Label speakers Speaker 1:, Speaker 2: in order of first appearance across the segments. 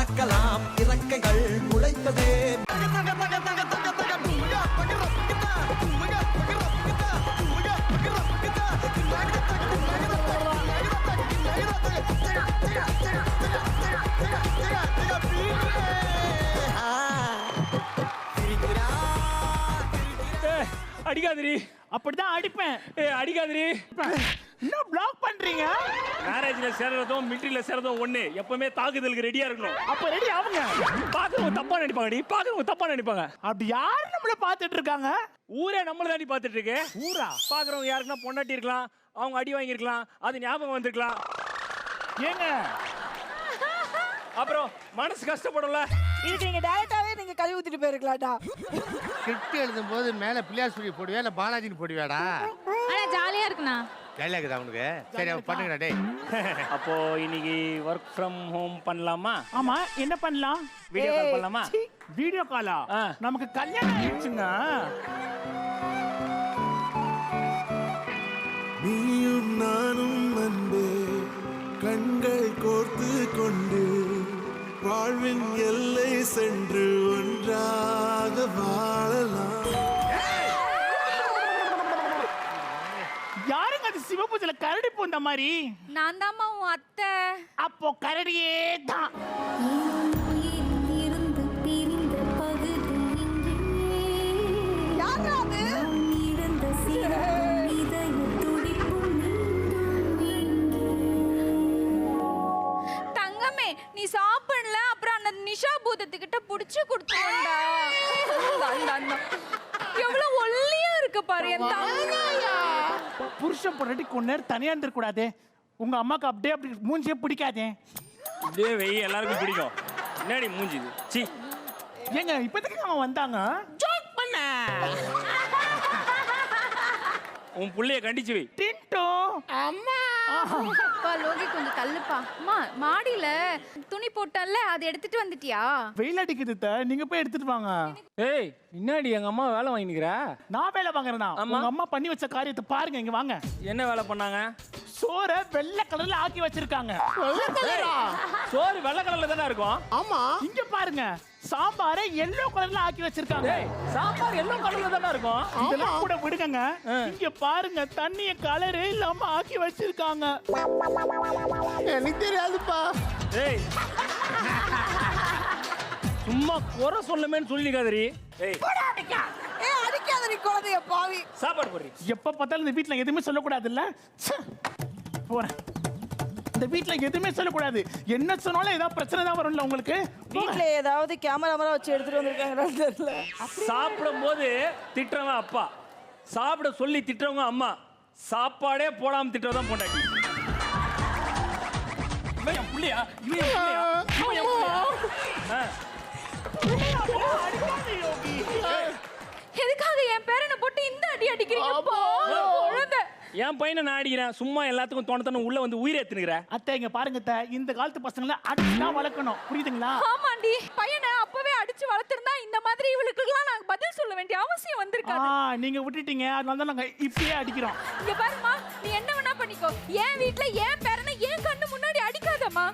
Speaker 1: பறக்கலாம் இறக்கைகள் முளைத்ததே.
Speaker 2: அடிக்காதிரி.
Speaker 3: அப்படிதான் அடிப்பேன்.
Speaker 2: அடிக்காதிரி.
Speaker 3: என்ன பிளாக் பண்றீங்க?
Speaker 2: மேரேஜ்ல சேர்றதும் மிலிட்டரியில சேர்றதும் ஒண்ணு. எப்பவுமே தாக்குதலுக்கு ரெடியா இருக்கணும்.
Speaker 3: அப்ப ரெடி ஆவுங்க.
Speaker 2: பாக்குறவங்க தப்பா நினைப்பாங்க. பாக்குறவங்க தப்பா நினைப்பாங்க.
Speaker 3: அப்படி யாரு நம்மள பாத்துட்டு இருக்காங்க?
Speaker 2: ஊரே நம்மள தாண்டி பாத்துட்டு இருக்கு.
Speaker 3: ஊரா?
Speaker 2: பாக்குறவங்க யாருக்குன்னா பொண்டாட்டி இருக்கலாம், அவங்க அடி வாங்கியிருக்கலாம், அது ஞாபகம் வந்திருக்கலாம்.
Speaker 3: ஏங்க
Speaker 2: அப்புறம் மனசு கஷ்டப்படும்ல.
Speaker 4: இதுக்கு நீங்க டைரக்டாவே நீங்க கழுவி ஊத்திட்டு போயிருக்கலாம்டா.
Speaker 5: கிரிப்ட் எழுதும் போது மேல பிள்ளையார் சொல்லி போடுவியா இல்ல பாலாஜின்னு போடுவியாடா?
Speaker 6: ஆனா ஜாலியா இருக்குண்ணா.
Speaker 5: ஜாலியா இருக்குதா அவனுக்கு? சரி பண்ணுங்கடா டேய்.
Speaker 2: அப்போ இன்னைக்கு ஒர்க் ஃப்ரம் ஹோம் பண்ணலாமா?
Speaker 3: ஆமா, என்ன பண்ணலாம்?
Speaker 2: வீடியோ கால் பண்ணலாமா?
Speaker 3: வீடியோ காலா? நமக்கு கல்யாணம் ஆயிடுச்சுங்க.
Speaker 7: நீயும் நானும் அன்பே கண்கள் கோர்த்து கொண்டு வாழ்வின் எல்லை சென்று ஒன்றாக வாழலாம்.
Speaker 3: யாருங்க அது சிவபூஜையில கரடி போந்த மாதிரி?
Speaker 6: நான் தாம்மா உன் அத்தை.
Speaker 3: அப்போ கரடியே தான்.
Speaker 6: தங்கமே நீ சாப்பிடல, அப்புறம் அந்த நிஷா பூதத்துக்கிட்ட புடிச்சு கொடுத்துடா. எவ்வளவு ஒல்லியா இருக்கு பாரு என் தங்கையா.
Speaker 3: புருஷன் பொண்டாட்டி கொஞ்ச நேரம் தனியா இருந்திர கூடாது. உங்க அம்மாக்கு அப்படியே அப்படி மூஞ்சியே பிடிக்காதே.
Speaker 2: அப்படியே வெய் எல்லாருக்கும் பிடிக்கும். என்னடி மூஞ்சி இது? சி.
Speaker 3: ஏங்க இப்போதைக்கு அவன் வந்தாங்க. ஜோக் பண்ண.
Speaker 2: உன் புள்ளைய கண்டிச்சு வை.
Speaker 3: டின்டோ.
Speaker 4: அம்மா.
Speaker 6: அப்பா லோகி கொஞ்சம் தள்ளுப்பா. அம்மா மாடியில துணி போட்டல்ல, அதை எடுத்துட்டு வந்துட்டியா?
Speaker 3: வெயில் அடிக்குது, நீங்க போய் எடுத்துட்டு வாங்க.
Speaker 2: ஏய் என்னடி எங்க அம்மா வேலை வாங்கிக்கிறா?
Speaker 3: நான் வேலை வாங்குறேனா? உங்க அம்மா பண்ணி வச்ச காரியத்தை பாருங்க, இங்க வாங்க.
Speaker 2: என்ன வேலை பண்ணாங்க?
Speaker 3: சோற வெள்ளை கலர்ல ஆக்கி வச்சிருக்காங்க.
Speaker 2: சோறு வெள்ளை கலர்ல தானே இருக்கும்.
Speaker 3: ஆமா, இங்க பாருங்க. சாம்பாரை எல்லோ கலர்ல ஆக்கி வச்சிருக்காங்க.
Speaker 2: சாம்பார் எல்லோ கலர்ல தானே இருக்கும்.
Speaker 3: இதெல்லாம் கூட விடுங்க. இங்க பாருங்க, தண்ணிய கலரே இல்லாம ஆக்கி வச்சிருக்காங்க.
Speaker 5: எனக்கு தெரியாதுப்பா.
Speaker 2: ஏய் சும்மா குறை சொல்லமேன்னு சொல்லிக்காதரி. ஏய்
Speaker 4: அடிக்காத நீ குழந்தைய பாவி.
Speaker 2: சாப்பாடு போடுறீ.
Speaker 3: எப்ப பார்த்தாலும் இந்த வீட்ல எதுவுமே சொல்லக்கூடாது இல்ல? போறேன். இந்த வீட்ல எதுவுமே சொல்லக்கூடாது. என்ன சொன்னாலும் ஏதாவது பிரச்சனை தான் வரும்ல உங்களுக்கு.
Speaker 4: வீட்ல ஏதாவது கேமரா வச்சு எடுத்துட்டு வந்திருக்காங்கன்னு தெரியல.
Speaker 2: சாப்பிடும் போது திட்டுறவன் அப்பா, சாப்பிட சொல்லி திட்டுறவங்க அம்மா, சாப்பாடே போடாம திட்டுறதான் பொண்டாட்டி. இவன் என் புள்ளையா? இவன் என் புள்ளையா? இவன் என் புள்ளையா?
Speaker 6: எதுக்காக என் பேரனை போட்டு இந்த அடி அடிக்கிறீங்க? குழந்தை
Speaker 2: என் பையனை நான் அடிக்கிறேன். சும்மா எல்லாத்துக்கும் தோணத்தன உள்ள வந்து உயிரை ஏத்துனுங்கிற.
Speaker 3: அத்தை இங்க பாருங்க அத்தை, இந்த காலத்து பசங்களை அடிச்சுதான் வளர்க்கணும், புரியுதுங்களா?
Speaker 6: ஆமாண்டி, பையனை அப்பவே அடிச்சு வளர்த்திருந்தா இந்த மாதிரி இவளுக்குலாம் நாங்க பதில் சொல்ல வேண்டிய அவசியம் வந்திருக்காது.
Speaker 3: நீங்க விட்டுட்டீங்க, அதனால தான் நாங்க இப்பயே அடிக்கிறோம்.
Speaker 6: இங்க பாருமா, நீ என்ன வேணா பண்ணிக்கோ. என் வீட்ல என் பேரனை என் கண்ணு முன்னாடி அடிக்காதம்மா.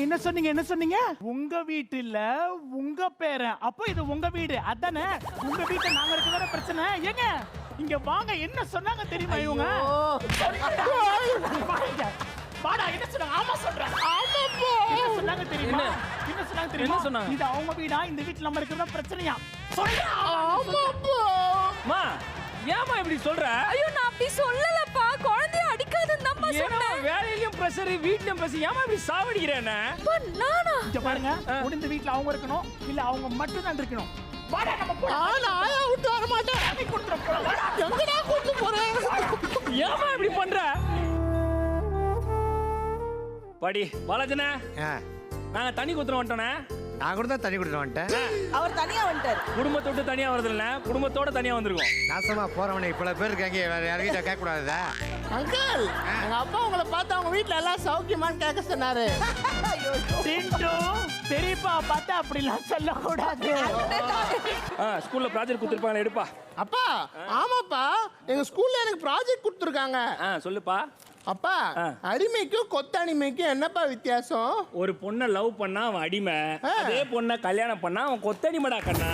Speaker 3: என்ன சொன்னீங்க? என்ன சொன்னீங்க? உங்க வீட்டுல உங்க பேரன், அப்போ இது உங்க வீடு அதானே? உங்க வீட்டை நாங்க இருக்கிற பிரச்சனை. ஏங்க இங்க வாங்க, என்ன சொன்னாங்க தெரியுமா இவங்க? பாடா, என்ன சொன்னாங்க? ஆமா சொல்றேன். ஆமாப்பா. என்ன சொன்னாங்க தெரியுமா? என்ன சொன்னாங்க தெரியுமா?
Speaker 2: என்ன சொன்னாங்க?
Speaker 3: இது அவங்க வீடா, இந்த வீட்ல நம்ம இருக்கிறத பிரச்சனையா சொல்றேன். ஆமாப்பா.
Speaker 2: மா ஏமா இப்படி சொல்ற?
Speaker 6: ஐயோ நான் அப்படி சொல்லலப்பா. குழந்தைய அடிக்காதன்னு தான் சொன்னேன்.
Speaker 2: வேலையிலயும் பிரஷர், வீட்லயும் பிரஷர். ஏமா இப்படி சாவடிக்கிறேன்?
Speaker 6: நானா?
Speaker 3: இங்க பாருங்க, இந்த வீட்ல அவங்க இருக்கணும் இல்ல அவங்க மட்டும் தான் இருக்கணும். வாடா நம்ம போலாம்.
Speaker 4: ஆயா விட்டு வர மாட்டேன்.
Speaker 3: தண்ணி குடுத்துற போலாம். வாடா.
Speaker 4: எங்கடா கூட்டி போறேன்?
Speaker 2: ஏமா இப்படி பண்ற? படி பாலாஜனே, நாங்க தண்ணி குத்துற வந்துட்டோனே.
Speaker 5: நான் கூட தான் தண்ணி குடிச்சு வந்துட்டேன்.
Speaker 4: அவர் தனியா வந்துட்டாரு.
Speaker 2: குடும்பத்தை விட்டு தனியா வரது இல்ல, குடும்பத்தோட தனியா வந்திருக்கோம்.
Speaker 5: நாசமா போறவனே இவ்வளவு பேர் இருக்காங்க, வேற யார்கிட்ட கேட்க கூடாதா?
Speaker 4: அங்கிள், எங்க அப்பா உங்களை பார்த்து அவங்க வீட்ல எல்லாம் சௌக்கியமான்னு கேட்க சொன்னாரு.
Speaker 3: டிண்டு, பெரியப்பா பார்த்தா அப்படிலாம் சொல்லக்கூடாது.
Speaker 2: ஸ்கூல்ல ப்ராஜெக்ட் கொடுத்துருப்பாங்க, எடுப்பா.
Speaker 8: அப்பா, ஆமாப்பா, எங்க ஸ்கூல்ல எனக்கு ப்ராஜெக்ட் கொடுத்துருக்காங்க.
Speaker 2: சொல்லுப்பா.
Speaker 4: அப்பா அடிமைக்கும் கொத்தடிமைக்கும் என்னப்பா வித்தியாசம்?
Speaker 2: ஒரு பொண்ணை லவ் பண்ணா அவன் அடிமை, அதே பொண்ணை கல்யாணம் பண்ணா அவன் கொத்தடிமைடா கண்ணா.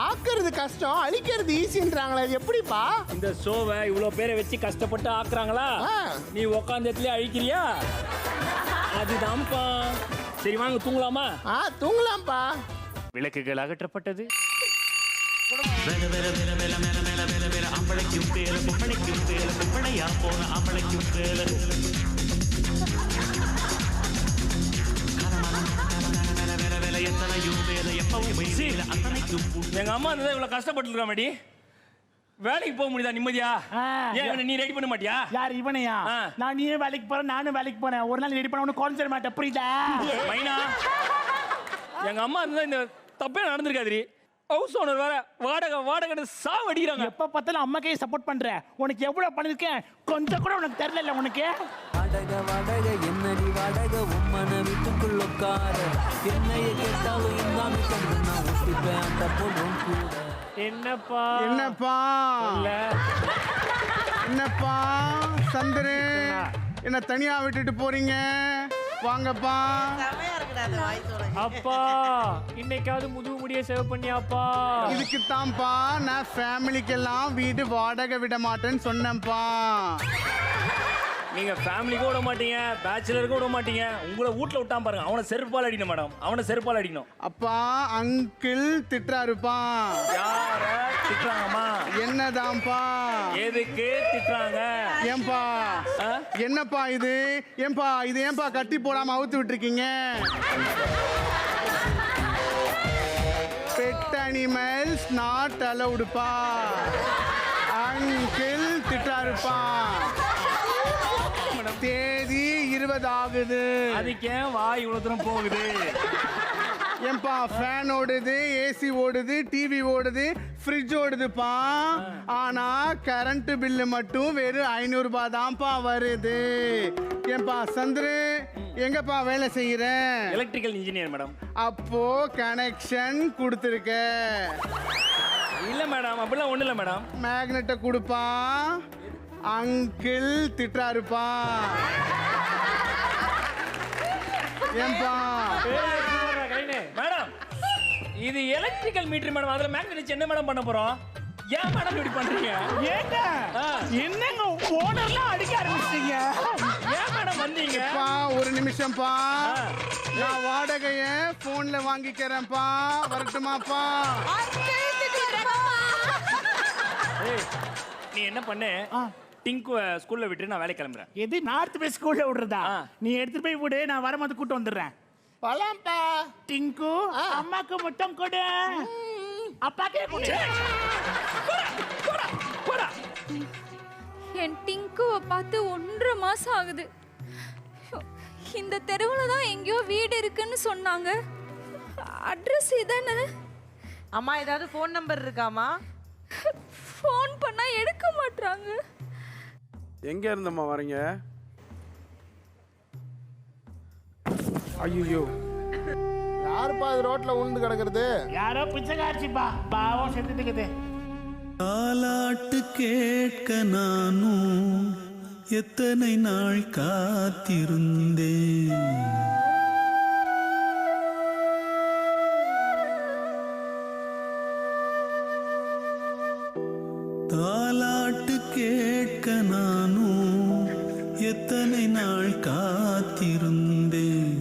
Speaker 4: ஆக்குறது கஷ்டம், அழிக்கிறது ஈஸின்றாங்களே, எப்படிப்பா?
Speaker 2: இந்த ஷோவை இவ்வளோ பேரை வச்சு கஷ்டப்பட்டு ஆக்குறாங்களா, நீ உக்காந்த இடத்துல அழிக்கிறியா? அதுதான்ப்பா. சரி வாங்க தூங்கலாமா?
Speaker 4: தூங்கலாம்ப்பா.
Speaker 2: விளக்குகள் அகற்றப்பட்டது. எங்க அம்மா இருந்தா இவ்வளவு கஷ்டப்பட்டு இருக்கா மாடி, வேலைக்கு போக முடியுதா நிம்மதியா? ஏன் நீ ரெடி பண்ண மாட்டியா?
Speaker 3: யார் இவனையா? நான் நீயே வேலைக்கு போறேன், நானும் வேலைக்கு போறேன். ஒரு நாள் ரெடி பண்ண ஒண்ணு குறைஞ்சிட மாட்டேன், புரியுதா?
Speaker 2: மைனா, எங்க அம்மா இருந்தா இந்த தப்பே நடந்திருக்காதுரி. ஹவுஸ் ஓனர் வேற வாடகை சாவடிக்கிறாங்க.
Speaker 3: எப்ப பார்த்தாலும் அம்மாக்கே சப்போர்ட் பண்ற. உனக்கு எவ்வளவு பண்ணிருக்கேன் கொஞ்சம் கூட உனக்கு தெரியல. உனக்கு
Speaker 8: வாடகை என்னடி வாடகை உம்மன வீட்டுக்குள்ள உட்கார என்னைய கேட்டாலும் இல்லாம கண்டு நான் ஒட்டிப்பேன் அந்த பொண்ணும் கூட.
Speaker 2: என்னப்பா
Speaker 5: என்னப்பா சந்திரு, என்ன தனியா விட்டுட்டு போறீங்க? வாங்கப்பா.
Speaker 2: அப்பா இன்னைக்காவது முதுகு முடிய சேவ் பண்ணியாப்பா?
Speaker 5: இதுக்கு தான்ப்பா நான் ஃபேமிலிக்கெல்லாம் வீடு வாடகை விட மாட்டேன்னு சொன்னேன்ப்பா.
Speaker 2: நீங்க ஃபேமிலிக்கு விட மாட்டீங்க, பேச்சுலருக்கு விட மாட்டீங்க. உங்களை வீட்டுல விட்டான் பாருங்க, அவனை செருப்பால் அடிக்கணும் மேடம், அவனை செருப்பால் அடிக்கணும்.
Speaker 5: அப்பா அங்கிள் திட்டுறாருப்பா.
Speaker 2: யார திட்டுறாங்கம்மா?
Speaker 5: என்னதான்ப்பா?
Speaker 2: எதுக்கு திட்டுறாங்க?
Speaker 5: ஏன்பா என்னப்பா இது? ஏன்பா இது ஏன்பா கட்டி போடாம அவுத்து விட்டுருக்கீங்க? பெட் அனிமல்ஸ் நாட் அலவுடுப்பா. அங்கிள் திட்டாருப்பா. தேதி 20 ஆகுது.
Speaker 2: அதுக்கே வாய் இவ்வளவு தூரம் போகுது.
Speaker 5: ஏன்பா ஃபேன் ஓடுது, ஏசி ஓடுது, டிவி ஓடுது, ஃப்ரிட்ஜ் ஓடுதுப்பா. ஆனா கரண்ட் பில்லு மட்டும் வெறும் 500 ரூபாய் தான்ப்பா வருது. ஏன்பா சந்திரு எங்கப்பா வேலை செய்யற?
Speaker 2: Electrical engineer madam.
Speaker 5: அப்போ கனெக்ஷன் கொடுத்துருக்க?
Speaker 2: இல்ல மேடம், அப்படிலாம் ஒண்ணு இல்ல மேடம்.
Speaker 5: மேக்னெட்டை கொடுப்பா. அங்கிள் திட்டாருப்பா. ஏன்பா
Speaker 2: மேடம் இது எலக்ட்ரிக்கல் மீட்டர் மேடம், அதுல மேக்னெட் என்ன மேடம் பண்ண போறோம்? ஏன் மேடம் இப்படி பண்றீங்க?
Speaker 3: ஏங்க என்னங்க ஓனர்லாம் அடிக்க ஆரம்பிச்சீங்க?
Speaker 2: ஏன் மேடம் வந்தீங்க?
Speaker 5: ஒரு நிமிஷம்ப்பா, நான் வாடகைய போன்ல வாங்கிக்கிறேன்ப்பா. வரட்டுமாப்பா?
Speaker 2: நீ என்ன பண்ணு, டிங்கு ஸ்கூல்ல விட்டு நான் வேலை கிளம்புறேன்.
Speaker 3: எது நார்த் வெஸ்ட் ஸ்கூல்ல விடுறதா? நீ எடுத்துட்டு போய் விடு, நான் வரும்போது கூட்டு வந்துடுறேன்.
Speaker 4: பலாம்பா.
Speaker 3: டிங்கு அம்மாக்கு முட்டம் கொடு, அப்பாக்கே கொடு.
Speaker 6: என் டிங்குவை பார்த்து 1.5 மாசம் ஆகுது. இந்த தெருவில் தான் எங்கேயோ வீடு இருக்குன்னு சொன்னாங்க. அட்ரஸ் இதானே?
Speaker 9: அம்மா ஏதாவது ஃபோன் நம்பர் இருக்காமா?
Speaker 6: ஃபோன் பண்ணா எடுக்க மாட்டாங்க.
Speaker 10: எங்க இருந்தம்மா வரீங்க? ஐயோ
Speaker 4: யாருப்பா அது ரோட்ல உளுந்து கிடக்குறது?
Speaker 3: யாரோ பிச்சைக்காரச்சிப்பா, பாவம் செத்துட்டுக்குது.
Speaker 7: தாலாட்டு கேட்க நானும் எத்தனை நாள் காத்திருந்தேன். தாலாட்டு கேட்க நானும் எத்தனை நாள் காத்திருந்தேன்.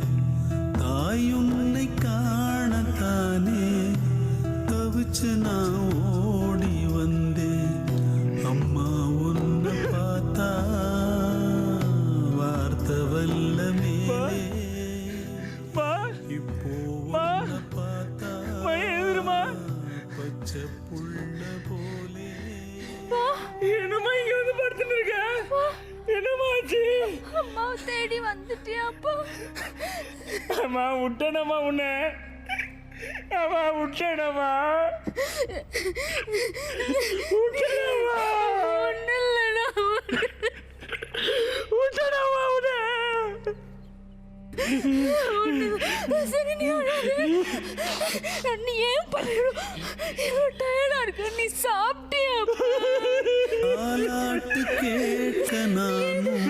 Speaker 7: தாயுன்னை காணத்தானே தவிச்சு நான் ஓடி வந்தேன். அம்மா உன்னை பார்த்தா வார்த்தை வல்ல மேலே இப்போ உன்னை பார்த்தா பச்சை புள்ள போலே.
Speaker 2: என்னமா இங்க வந்து படுத்துட்டு இருக்க? என்னமாச்சு?
Speaker 6: அம்மாவை தேடி வந்துட்டியா அப்பா?
Speaker 2: அம்மா விட்டனம்மா உன்னை. அம்மா விட்டனம்மா.
Speaker 6: ஒன்றும் இல்லைடா.
Speaker 2: விட்டனம்மா உன்னை.
Speaker 6: சரி நீ நீ ஏன் பண்ணணும்? டயர்டா இருக்க. நீ சாப்பிட்டியா?
Speaker 7: தாலாட்டு கேட்க நானும்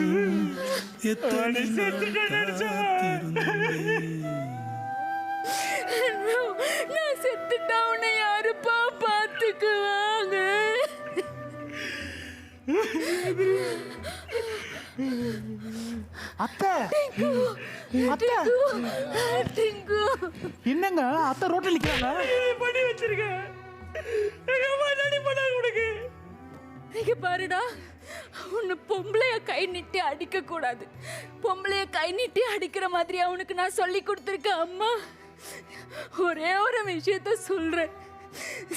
Speaker 7: எத்தனை நாள் காத்திருந்தேன்.
Speaker 6: நான் செத்துட்டா உன்னை யாருப்பா பார்த்துக்குவாங்க?
Speaker 3: அத்தை அத்தை
Speaker 6: டிங்கு,
Speaker 3: என்னங்க அத்தை ரோட்டில் நிக்கிறாங்க?
Speaker 2: பண்ணி வச்சிருக்கேன் எங்க அம்மா என்னடி பண்ணாங்க உனக்கு?
Speaker 6: இங்க பாருடா, உன்னை பொம்பளைய கை நீட்டி அடிக்க கூடாது. பொம்பளைய கை நீட்டி அடிக்கிற மாதிரி அவனுக்கு நான் சொல்லி கொடுத்துருக்கேன். அம்மா, ஒரே ஒரு விஷயத்த சொல்றேன்.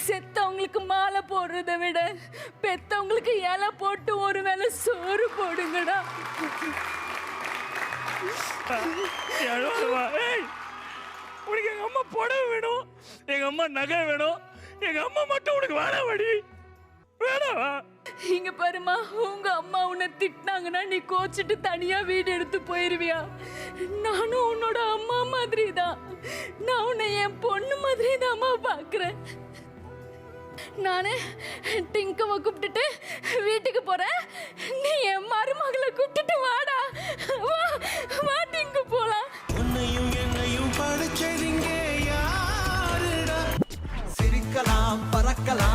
Speaker 6: செத்தவங்களுக்கு மாலை போடுறதை விட பெத்தவங்களுக்கு இலை போட்டு ஒரு வேளை சோறு போடுங்கடா.
Speaker 2: ஏய், உனக்கு எங்க அம்மா புடவை வேணும், எங்க அம்மா நகை வேணும், எங்க அம்மா மட்டும் உனக்கு வேணாவாடி? வேணாவா?
Speaker 6: இங்க பாருமா, உங்க அம்மா உன்னை திட்டினாங்கன்னா நீ கோச்சிட்டு தனியா வீடு எடுத்து போயிருவியா? நானும் உன்னோட அம்மா மாதிரி தான். நான் உன்னை என் பொண்ணு மாதிரி தான்மா பாக்குறேன். நானு டிங்கவை கூப்பிட்டுட்டு வீட்டுக்கு போறேன். நீ என் மருமகளை கூப்பிட்டுட்டு வாடா. வா வா டிங்கு போலாம்.
Speaker 7: உன்னையும் என்னையும் படைச்சதிங்க யாருடா?
Speaker 1: சிரிக்கலாம் பறக்கலாம்